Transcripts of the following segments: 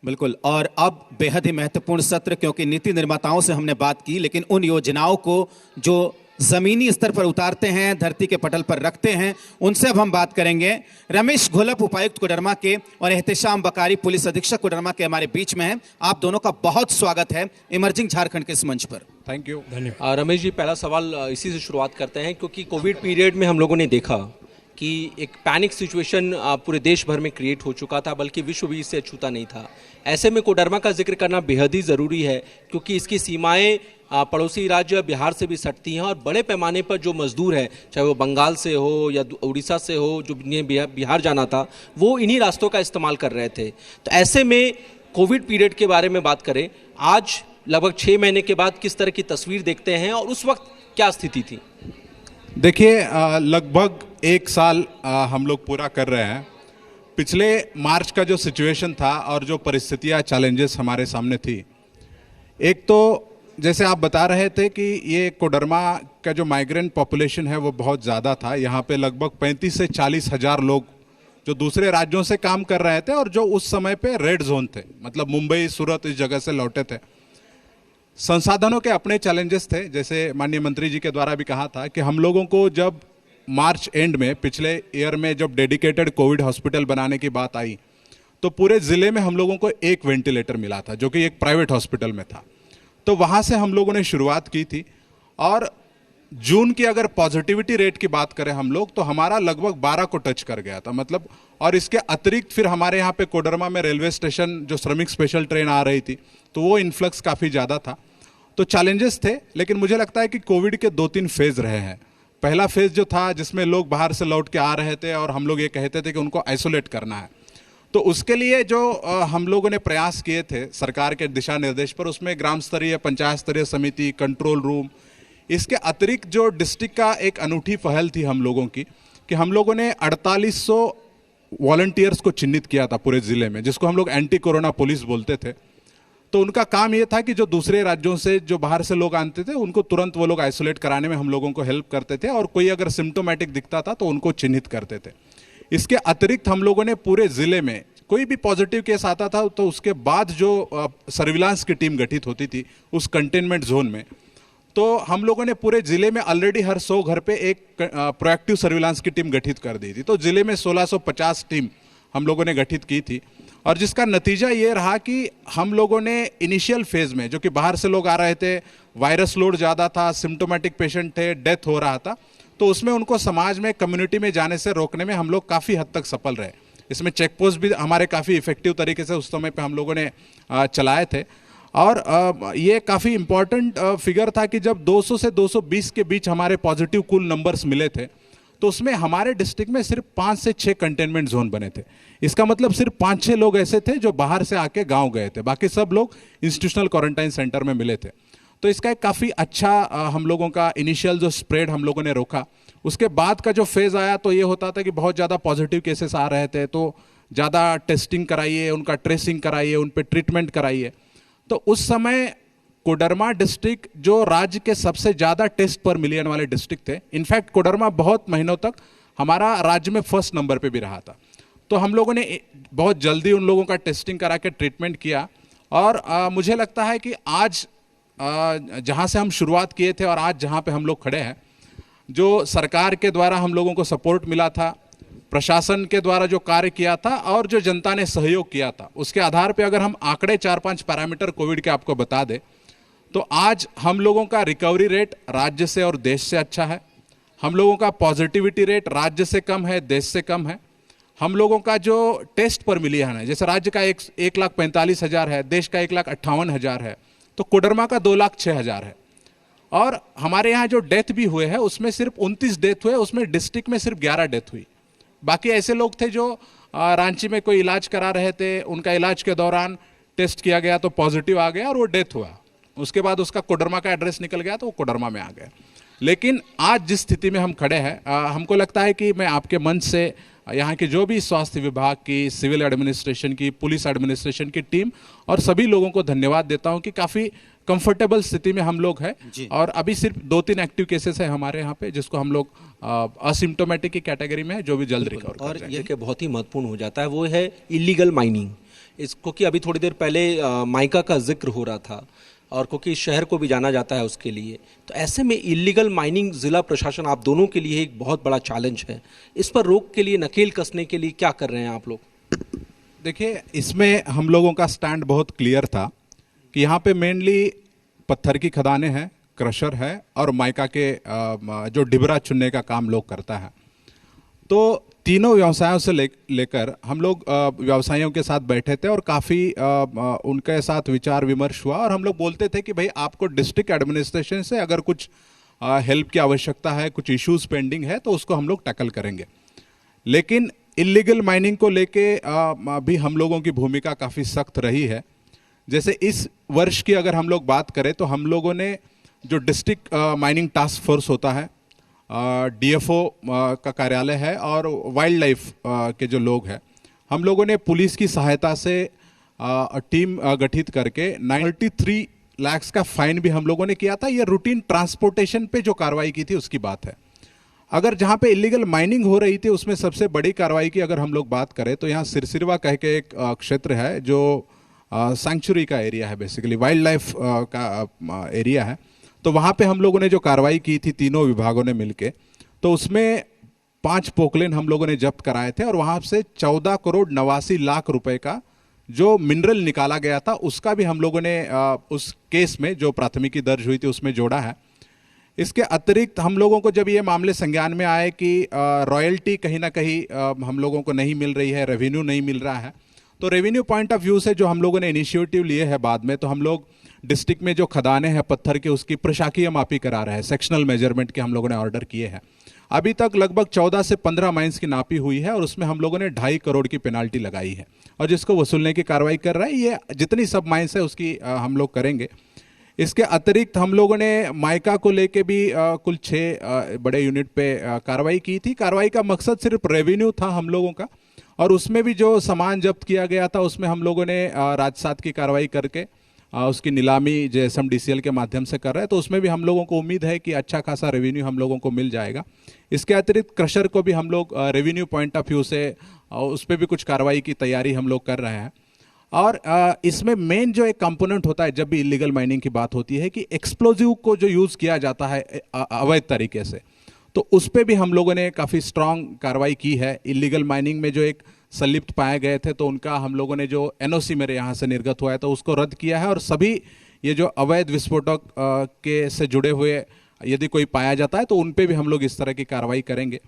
बिल्कुल। और अब बेहद ही महत्वपूर्ण सत्र, क्योंकि नीति निर्माताओं से हमने बात की, लेकिन उन योजनाओं को जो जमीनी स्तर पर उतारते हैं, धरती के पटल पर रखते हैं, उनसे अब हम बात करेंगे। रमेश घोलप, उपायुक्त कोडरमा के, और एहतेशाम बकारी, पुलिस अधीक्षक कोडरमा के, हमारे बीच में हैं। आप दोनों का बहुत स्वागत है इमर्जिंग झारखंड के इस मंच पर। थैंक यू, धन्यवाद। रमेश जी, पहला सवाल इसी से शुरुआत करते हैं, क्योंकि कोविड पीरियड में हम लोगों ने देखा कि एक पैनिक सिचुएशन पूरे देश भर में क्रिएट हो चुका था, बल्कि विश्व भी इससे अछूता नहीं था। ऐसे में कोडरमा का जिक्र करना बेहद ही ज़रूरी है, क्योंकि इसकी सीमाएं पड़ोसी राज्य बिहार से भी सटती हैं, और बड़े पैमाने पर जो मजदूर है, चाहे वो बंगाल से हो या उड़ीसा से हो, जो बिहार जाना था, वो इन्हीं रास्तों का इस्तेमाल कर रहे थे। तो ऐसे में कोविड पीरियड के बारे में बात करें, आज लगभग 6 महीने के बाद किस तरह की तस्वीर देखते हैं, और उस वक्त क्या स्थिति थी? देखिए, लगभग 1 साल हम लोग पूरा कर रहे हैं। पिछले मार्च का जो सिचुएशन था और जो परिस्थितियां, चैलेंजेस हमारे सामने थी, एक तो जैसे आप बता रहे थे कि ये कोडरमा का जो माइग्रेंट पॉपुलेशन है वो बहुत ज़्यादा था। यहाँ पे लगभग 35 से 40 हज़ार लोग जो दूसरे राज्यों से काम कर रहे थे और जो उस समय पे रेड जोन थे, मतलब मुंबई, सूरत, इस जगह से लौटे थे। संसाधनों के अपने चैलेंजेस थे, जैसे माननीय मंत्री जी के द्वारा भी कहा था कि हम लोगों को जब मार्च एंड में, पिछले ईयर में, जब डेडिकेटेड कोविड हॉस्पिटल बनाने की बात आई, तो पूरे ज़िले में हम लोगों को एक वेंटिलेटर मिला था, जो कि एक प्राइवेट हॉस्पिटल में था। तो वहाँ से हम लोगों ने शुरुआत की थी, और जून की अगर पॉजिटिविटी रेट की बात करें हम लोग, तो हमारा लगभग 12 को टच कर गया था, मतलब। और इसके अतिरिक्त फिर हमारे यहाँ पे कोडरमा में रेलवे स्टेशन, जो श्रमिक स्पेशल ट्रेन आ रही थी, तो वो इन्फ्लक्स काफ़ी ज़्यादा था। तो चैलेंजेस थे, लेकिन मुझे लगता है कि कोविड के 2-3 फेज़ रहे हैं। पहला फेज़ जो था, जिसमें लोग बाहर से लौट के आ रहे थे और हम लोग ये कहते थे कि उनको आइसोलेट करना है, तो उसके लिए जो हम लोगों ने प्रयास किए थे सरकार के दिशा निर्देश पर, उसमें ग्राम स्तरीय, पंचायत स्तरीय समिति, कंट्रोल रूम, इसके अतिरिक्त जो डिस्ट्रिक्ट का एक अनूठी पहल थी हम लोगों की, कि हम लोगों ने 4800 वॉलंटियर्स को चिन्हित किया था पूरे ज़िले में, जिसको हम लोग एंटी कोरोना पुलिस बोलते थे। तो उनका काम ये था कि जो दूसरे राज्यों से, जो बाहर से लोग आते थे, उनको तुरंत वो लोग आइसोलेट कराने में हम लोगों को हेल्प करते थे, और कोई अगर सिम्टोमेटिक दिखता था तो उनको चिन्हित करते थे। इसके अतिरिक्त हम लोगों ने पूरे ज़िले में कोई भी पॉजिटिव केस आता था तो उसके बाद जो सर्विलांस की टीम गठित होती थी उस कंटेनमेंट जोन में, तो हम लोगों ने पूरे ज़िले में ऑलरेडी हर 100 घर पे एक प्रोएक्टिव सर्विलांस की टीम गठित कर दी थी। तो ज़िले में 1650 टीम हम लोगों ने गठित की थी, और जिसका नतीजा ये रहा कि हम लोगों ने इनिशियल फेज़ में, जो कि बाहर से लोग आ रहे थे, वायरस लोड ज़्यादा था, सिम्टोमेटिक पेशेंट थे, डेथ हो रहा था, तो उसमें उनको समाज में, कम्युनिटी में जाने से रोकने में हम लोग काफ़ी हद तक सफल रहे। इसमें चेक पोस्ट भी हमारे काफ़ी इफेक्टिव तरीके से उस समय पे हम लोगों ने चलाए थे, और ये काफ़ी इम्पॉर्टेंट फिगर था कि जब 200 से 220 के बीच हमारे पॉजिटिव कुल नंबर्स मिले थे, तो उसमें हमारे डिस्ट्रिक्ट में सिर्फ 5 से 6 कंटेनमेंट जोन बने थे। इसका मतलब सिर्फ 5-6 लोग ऐसे थे जो बाहर से आके गांव गए थे, बाकी सब लोग इंस्टीट्यूशनल क्वारंटाइन सेंटर में मिले थे। तो इसका एक काफ़ी अच्छा हम लोगों का इनिशियल जो स्प्रेड हम लोगों ने रोका। उसके बाद का जो फेज़ आया तो ये होता था कि बहुत ज़्यादा पॉजिटिव केसेस आ रहे थे, तो ज़्यादा टेस्टिंग कराइए, उनका ट्रेसिंग कराइए, उन पर ट्रीटमेंट कराइए। तो उस समय कोडरमा डिस्ट्रिक्ट जो राज्य के सबसे ज़्यादा टेस्ट पर मिलियन वाले डिस्ट्रिक्ट थे। इनफैक्ट कोडरमा बहुत महीनों तक हमारा राज्य में फर्स्ट नंबर पे भी रहा था। तो हम लोगों ने बहुत जल्दी उन लोगों का टेस्टिंग करा के ट्रीटमेंट किया, और मुझे लगता है कि आज जहाँ से हम शुरुआत किए थे और आज जहाँ पे हम लोग खड़े हैं, जो सरकार के द्वारा हम लोगों को सपोर्ट मिला था, प्रशासन के द्वारा जो कार्य किया था, और जो जनता ने सहयोग किया था, उसके आधार पे अगर हम आंकड़े 4-5 पैरामीटर कोविड के आपको बता दें, तो आज हम लोगों का रिकवरी रेट राज्य से और देश से अच्छा है। हम लोगों का पॉजिटिविटी रेट राज्य से कम है, देश से कम है। हम लोगों का जो टेस्ट पर मिलियन है, जैसे राज्य का 1,45,000 है, देश का 1,58,000 है, तो कोडरमा का 2,06,000 है। और हमारे यहाँ जो डेथ भी हुए हैं उसमें सिर्फ 29 डेथ हुए, उसमें डिस्ट्रिक्ट में सिर्फ 11 डेथ हुई। बाकी ऐसे लोग थे जो रांची में कोई इलाज करा रहे थे, उनका इलाज के दौरान टेस्ट किया गया तो पॉजिटिव आ गया और वो डेथ हुआ। उसके बाद उसका कोडरमा का एड्रेस निकल गया तो वो कोडरमा में आ गया। लेकिन आज जिस स्थिति में हम खड़े हैं, हमको लगता है कि मैं आपके मंच से यहाँ की जो भी स्वास्थ्य विभाग की, सिविल एडमिनिस्ट्रेशन की, पुलिस एडमिनिस्ट्रेशन की टीम और सभी लोगों को धन्यवाद देता हूँ कि काफ़ी कंफर्टेबल स्थिति में हम लोग हैं। और अभी सिर्फ 2-3 एक्टिव केसेस हैं हमारे यहाँ पे, जिसको हम लोग असिम्टोमेटिक की कैटेगरी में है, जो भी जल्द रिकवर कर जाएंगे। और ये कि बहुत ही महत्वपूर्ण हो जाता है वो है इलीगल माइनिंग, इस क्योंकि अभी थोड़ी देर पहले माइका का जिक्र हो रहा था और क्योंकि इस शहर को भी जाना जाता है उसके लिए, तो ऐसे में इलीगल माइनिंग ज़िला प्रशासन आप दोनों के लिए एक बहुत बड़ा चैलेंज है। इस पर रोक के लिए, नकेल कसने के लिए क्या कर रहे हैं आप लोग? देखिए, इसमें हम लोगों का स्टैंड बहुत क्लियर था कि यहाँ पे मेनली पत्थर की खदानें हैं, क्रशर है और माइका के जो डिबरा चुनने का काम लोग करता है। तो तीनों व्यवसायों से लेकर हम लोग व्यवसायियों के साथ बैठे थे और काफ़ी उनके साथ विचार विमर्श हुआ और हम लोग बोलते थे कि भाई आपको डिस्ट्रिक्ट एडमिनिस्ट्रेशन से अगर कुछ हेल्प की आवश्यकता है, कुछ इश्यूज पेंडिंग है तो उसको हम लोग टैकल करेंगे। लेकिन इलीगल माइनिंग को लेके भी हम लोगों की भूमिका काफ़ी सख्त रही है। जैसे इस वर्ष की अगर हम लोग बात करें तो हम लोगों ने जो डिस्ट्रिक्ट माइनिंग टास्क फोर्स होता है, डीएफओ का कार्यालय है और वाइल्ड लाइफ के जो लोग हैं, हम लोगों ने पुलिस की सहायता से टीम गठित करके 93 लाख का फाइन भी हम लोगों ने किया था। ये रूटीन ट्रांसपोर्टेशन पे जो कार्रवाई की थी उसकी बात है। अगर जहाँ पे इलीगल माइनिंग हो रही थी उसमें सबसे बड़ी कार्रवाई की अगर हम लोग बात करें तो यहाँ सिरसिरवा कह के एक क्षेत्र है जो सैंक्चुरी का एरिया है, बेसिकली वाइल्ड लाइफ का एरिया है। तो वहाँ पे हम लोगों ने जो कार्रवाई की थी तीनों विभागों ने मिलके, तो उसमें 5 पोकलेन हम लोगों ने जब्त कराए थे और वहाँ से 14 करोड़ 89 लाख रुपए का जो मिनरल निकाला गया था उसका भी हम लोगों ने उस केस में जो प्राथमिकी दर्ज हुई थी उसमें जोड़ा है। इसके अतिरिक्त हम लोगों को जब ये मामले संज्ञान में आए कि रॉयल्टी कहीं ना कहीं हम लोगों को नहीं मिल रही है, रेवेन्यू नहीं मिल रहा है, तो रेवेन्यू पॉइंट ऑफ व्यू से जो हम लोगों ने इनिशिएटिव लिए है बाद में, तो हम लोग डिस्ट्रिक्ट में जो खदानें हैं पत्थर के उसकी प्रशाकीय मापी करा रहे हैं, सेक्शनल मेजरमेंट के हम लोगों ने ऑर्डर किए हैं। अभी तक लगभग 14 से 15 माइंस की नापी हुई है और उसमें हम लोगों ने 2.5 करोड़ की पेनाल्टी लगाई है और जिसको वसूलने की कार्रवाई कर रहा है। ये जितनी सब माइंस है उसकी हम लोग करेंगे। इसके अतिरिक्त हम लोगों ने माइका को लेके भी कुल 6 बड़े यूनिट पे कार्रवाई की थी। कार्रवाई का मकसद सिर्फ रेवेन्यू था हम लोगों का और उसमें भी जो सामान जब्त किया गया था उसमें हम लोगों ने राजसात की कार्रवाई करके उसकी नीलामी JSMDCL के माध्यम से कर रहे हैं, तो उसमें भी हम लोगों को उम्मीद है कि अच्छा खासा रेवेन्यू हम लोगों को मिल जाएगा। इसके अतिरिक्त क्रशर को भी हम लोग रेवेन्यू पॉइंट ऑफ व्यू से उस पर भी कुछ कार्रवाई की तैयारी हम लोग कर रहे हैं। और इसमें मेन जो एक कंपोनेंट होता है जब भी इलीगल माइनिंग की बात होती है कि एक्सप्लोजिव को जो यूज़ किया जाता है अवैध तरीके से, तो उस पर भी हम लोगों ने काफ़ी स्ट्रांग कार्रवाई की है। इलीगल माइनिंग में जो एक संलिप्त पाए गए थे तो उनका हम लोगों ने जो NOC मेरे यहाँ से निर्गत हुआ है तो उसको रद्द किया है और सभी ये जो अवैध विस्फोटक के से जुड़े हुए यदि कोई पाया जाता है तो उन पे भी हम लोग इस तरह की कार्रवाई करेंगे।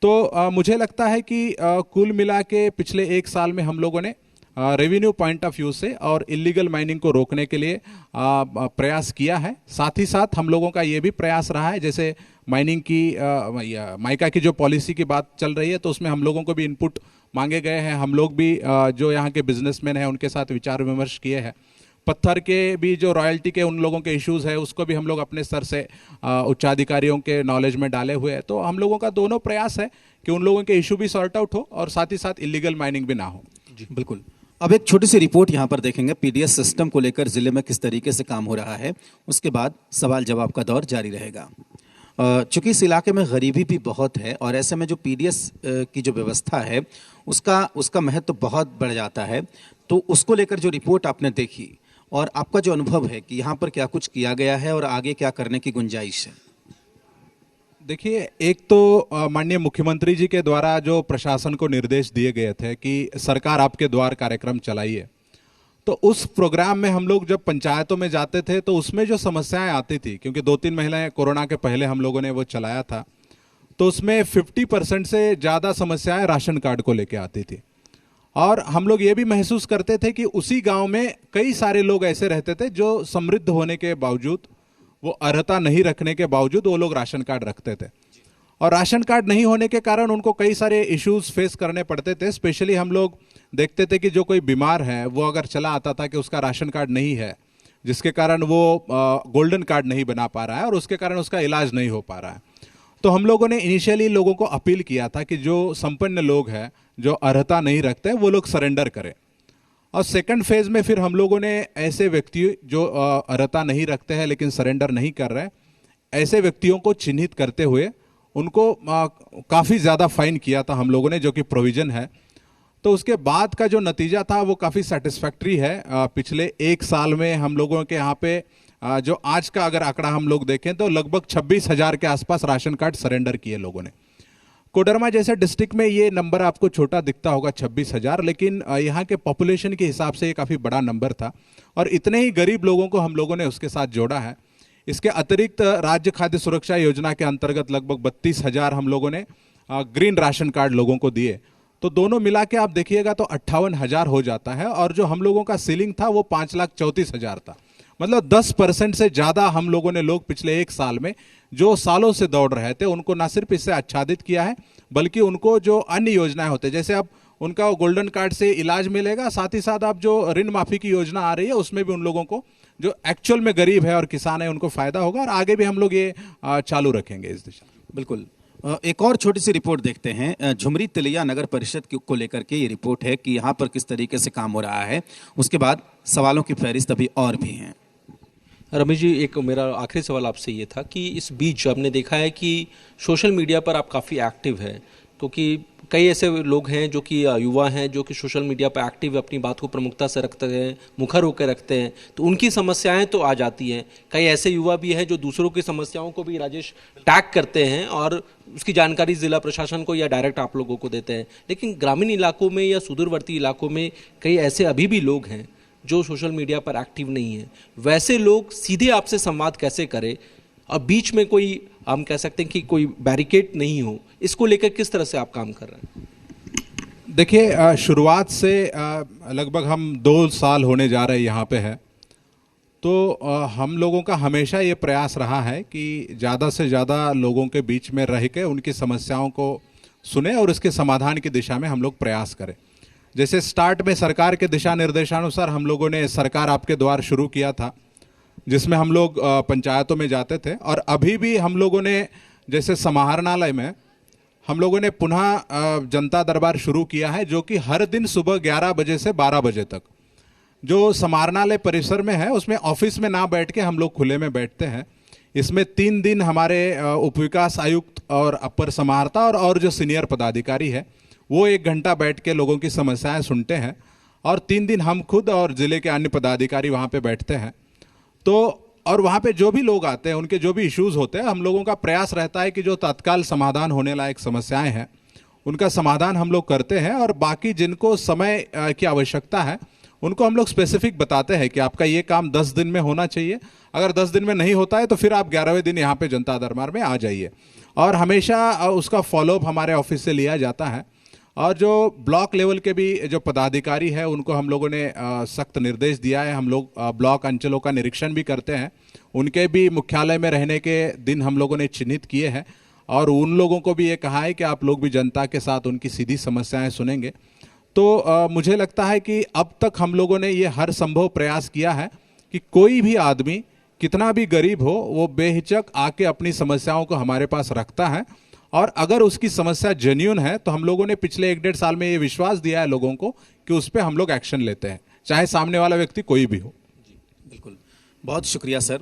तो मुझे लगता है कि कुल मिला के पिछले 1 साल में हम लोगों ने रेवेन्यू पॉइंट ऑफ व्यू से और इलीगल माइनिंग को रोकने के लिए प्रयास किया है। साथ ही साथ हम लोगों का ये भी प्रयास रहा है, जैसे माइनिंग की माइका की जो पॉलिसी की बात चल रही है तो उसमें हम लोगों को भी इनपुट मांगे गए हैं। हम लोग भी जो यहाँ के बिजनेसमैन हैं उनके साथ विचार विमर्श किए हैं। पत्थर के भी जो रॉयल्टी के उन लोगों के इश्यूज है उसको भी हम लोग अपने स्तर से उच्चाधिकारियों के नॉलेज में डाले हुए हैं। तो हम लोगों का दोनों प्रयास है कि उन लोगों के इशू भी सॉर्ट आउट हो और साथ ही साथ इलीगल माइनिंग भी ना हो। जी बिल्कुल। अब एक छोटी सी रिपोर्ट यहाँ पर देखेंगे पीडीएस सिस्टम को लेकर जिले में किस तरीके से काम हो रहा है, उसके बाद सवाल जवाब का दौर जारी रहेगा। चूंकि इस इलाके में गरीबी भी बहुत है और ऐसे में जो पीडीएस की जो व्यवस्था है उसका महत्व बहुत बढ़ जाता है, तो उसको लेकर जो रिपोर्ट आपने देखी और आपका जो अनुभव है कि यहाँ पर क्या कुछ किया गया है और आगे क्या करने की गुंजाइश है। देखिए, एक तो माननीय मुख्यमंत्री जी के द्वारा जो प्रशासन को निर्देश दिए गए थे कि सरकार आपके द्वार कार्यक्रम चलाइए, तो उस प्रोग्राम में हम लोग जब पंचायतों में जाते थे तो उसमें जो समस्याएं आती थी, क्योंकि 2-3 महीने कोरोना के पहले हम लोगों ने वो चलाया था, तो उसमें 50% से ज़्यादा समस्याएं राशन कार्ड को लेके आती थी। और हम लोग ये भी महसूस करते थे कि उसी गांव में कई सारे लोग ऐसे रहते थे जो समृद्ध होने के बावजूद, वो अर्हता नहीं रखने के बावजूद वो लोग राशन कार्ड रखते थे और राशन कार्ड नहीं होने के कारण उनको कई सारे इश्यूज फेस करने पड़ते थे। स्पेशली हम लोग देखते थे कि जो कोई बीमार है वो अगर चला आता था कि उसका राशन कार्ड नहीं है, जिसके कारण वो गोल्डन कार्ड नहीं बना पा रहा है और उसके कारण उसका इलाज नहीं हो पा रहा है। तो हम लोगों ने इनिशियली लोगों को अपील किया था कि जो संपन्न लोग हैं, जो अर्हता नहीं रखते, वो लोग सरेंडर करें। और सेकंड फेज में फिर हम लोगों ने ऐसे व्यक्ति जो अर्हता नहीं रखते हैं लेकिन सरेंडर नहीं कर रहे, ऐसे व्यक्तियों को चिन्हित करते हुए उनको काफ़ी ज़्यादा फाइन किया था हम लोगों ने, जो कि प्रोविज़न है। तो उसके बाद का जो नतीजा था वो काफ़ी सेटिस्फैक्ट्री है। पिछले एक साल में हम लोगों के यहाँ पे जो आज का अगर आंकड़ा हम लोग देखें तो लगभग 26,000 के आसपास राशन कार्ड सरेंडर किए लोगों ने। कोडरमा जैसे डिस्ट्रिक्ट में ये नंबर आपको छोटा दिखता होगा 26,000, लेकिन यहाँ के पॉपुलेशन के हिसाब से ये काफ़ी बड़ा नंबर था और इतने ही गरीब लोगों को हम लोगों ने उसके साथ जोड़ा है। इसके अतिरिक्त राज्य खाद्य सुरक्षा योजना के अंतर्गत लगभग 32,000 हम लोगों ने ग्रीन राशन कार्ड लोगों को दिए। तो दोनों मिला के आप देखिएगा तो 58,000 हो जाता है और जो हम लोगों का सीलिंग था वो 5,34,000 था। मतलब 10% से ज़्यादा हम लोगों ने लोग पिछले एक साल में जो सालों से दौड़ रहे थे उनको ना सिर्फ इससे आच्छादित किया है बल्कि उनको जो अन्य योजनाएं होते हैं, जैसे अब उनका गोल्डन कार्ड से इलाज मिलेगा, साथ ही साथ अब जो ऋण माफी की योजना आ रही है उसमें भी उन लोगों को जो एक्चुअल में गरीब है और किसान है उनको फायदा होगा और आगे भी हम लोग ये चालू रखेंगे इस दिशा में। बिल्कुल। एक और छोटी सी रिपोर्ट देखते हैं। झुमरी तिलैया नगर परिषद को लेकर के ये रिपोर्ट है कि यहाँ पर किस तरीके से काम हो रहा है। उसके बाद सवालों की फहरिस्त अभी और भी हैं। रमेश जी, एक मेरा आखिरी सवाल आपसे ये था कि इस बीच हमने देखा है कि सोशल मीडिया पर आप काफ़ी एक्टिव है, क्योंकि कई ऐसे लोग हैं जो कि युवा हैं जो कि सोशल मीडिया पर एक्टिव अपनी बात को प्रमुखता से रखते हैं, मुखर होकर रखते हैं, तो उनकी समस्याएं तो आ जाती हैं। कई ऐसे युवा भी हैं जो दूसरों की समस्याओं को भी राजेश टैग करते हैं और उसकी जानकारी जिला प्रशासन को या डायरेक्ट आप लोगों को देते हैं। लेकिन ग्रामीण इलाकों में या सुदूरवर्ती इलाकों में कई ऐसे अभी भी लोग हैं जो सोशल मीडिया पर एक्टिव नहीं है। वैसे लोग सीधे आपसे संवाद कैसे करें और बीच में कोई हम कह सकते हैं कि कोई बैरिकेड नहीं हो, इसको लेकर किस तरह से आप काम कर रहे हैं? देखिए, शुरुआत से लगभग हम 2 साल होने जा रहे हैं यहाँ पे है, तो हम लोगों का हमेशा ये प्रयास रहा है कि ज़्यादा से ज़्यादा लोगों के बीच में रह के उनकी समस्याओं को सुने और उसके समाधान की दिशा में हम लोग प्रयास करें। जैसे स्टार्ट में सरकार के दिशा निर्देशानुसार हम लोगों ने सरकार आपके द्वार शुरू किया था, जिसमें हम लोग पंचायतों में जाते थे और अभी भी हम लोगों ने जैसे समाहरणालय में हम लोगों ने पुनः जनता दरबार शुरू किया है, जो कि हर दिन सुबह 11 बजे से 12 बजे तक जो समाहरणालय परिसर में है उसमें ऑफिस में ना बैठ के हम लोग खुले में बैठते हैं। इसमें 3 दिन हमारे उपविकास आयुक्त और अपर समाहर्ता और जो सीनियर पदाधिकारी है वो 1 घंटा बैठ के लोगों की समस्याएं सुनते हैं और 3 दिन हम खुद और जिले के अन्य पदाधिकारी वहाँ पे बैठते हैं। तो और वहाँ पे जो भी लोग आते हैं उनके जो भी इश्यूज होते हैं हम लोगों का प्रयास रहता है कि जो तत्काल समाधान होने लायक समस्याएं हैं उनका समाधान हम लोग करते हैं और बाकी जिनको समय की आवश्यकता है उनको हम लोग स्पेसिफिक बताते हैं कि आपका ये काम 10 दिन में होना चाहिए। अगर 10 दिन में नहीं होता है तो फिर आप 11वें दिन यहाँ पे जनता दरबार में आ जाइए और हमेशा उसका फॉलोअप हमारे ऑफिस से लिया जाता है। और जो ब्लॉक लेवल के भी जो पदाधिकारी है उनको हम लोगों ने सख्त निर्देश दिया है। हम लोग ब्लॉक अंचलों का निरीक्षण भी करते हैं, उनके भी मुख्यालय में रहने के दिन हम लोगों ने चिन्हित किए हैं और उन लोगों को भी ये कहा है कि आप लोग भी जनता के साथ उनकी सीधी समस्याएं सुनेंगे। तो मुझे लगता है कि अब तक हम लोगों ने ये हर संभव प्रयास किया है कि कोई भी आदमी कितना भी गरीब हो वो बेहिचक आके अपनी समस्याओं को हमारे पास रखता है और अगर उसकी समस्या जेन्युइन है तो हम लोगों ने पिछले 1-1.5 साल में ये विश्वास दिया है लोगों को कि उस पर हम लोग एक्शन लेते हैं, चाहे सामने वाला व्यक्ति कोई भी हो। जी बिल्कुल, बहुत शुक्रिया सर,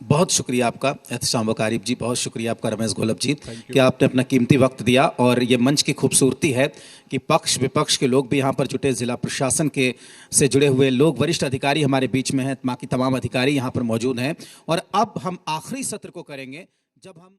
बहुत शुक्रिया आपका एहतशाम वकारिब जी, बहुत शुक्रिया आपका रमेश घोलप जी कि आपने अपना कीमती वक्त दिया। और ये मंच की खूबसूरती है कि पक्ष विपक्ष के लोग भी यहाँ पर जुटे, जिला प्रशासन के से जुड़े हुए लोग, वरिष्ठ अधिकारी हमारे बीच में हैं, बाकी तमाम अधिकारी यहाँ पर मौजूद हैं। और अब हम आखिरी सत्र को करेंगे जब हम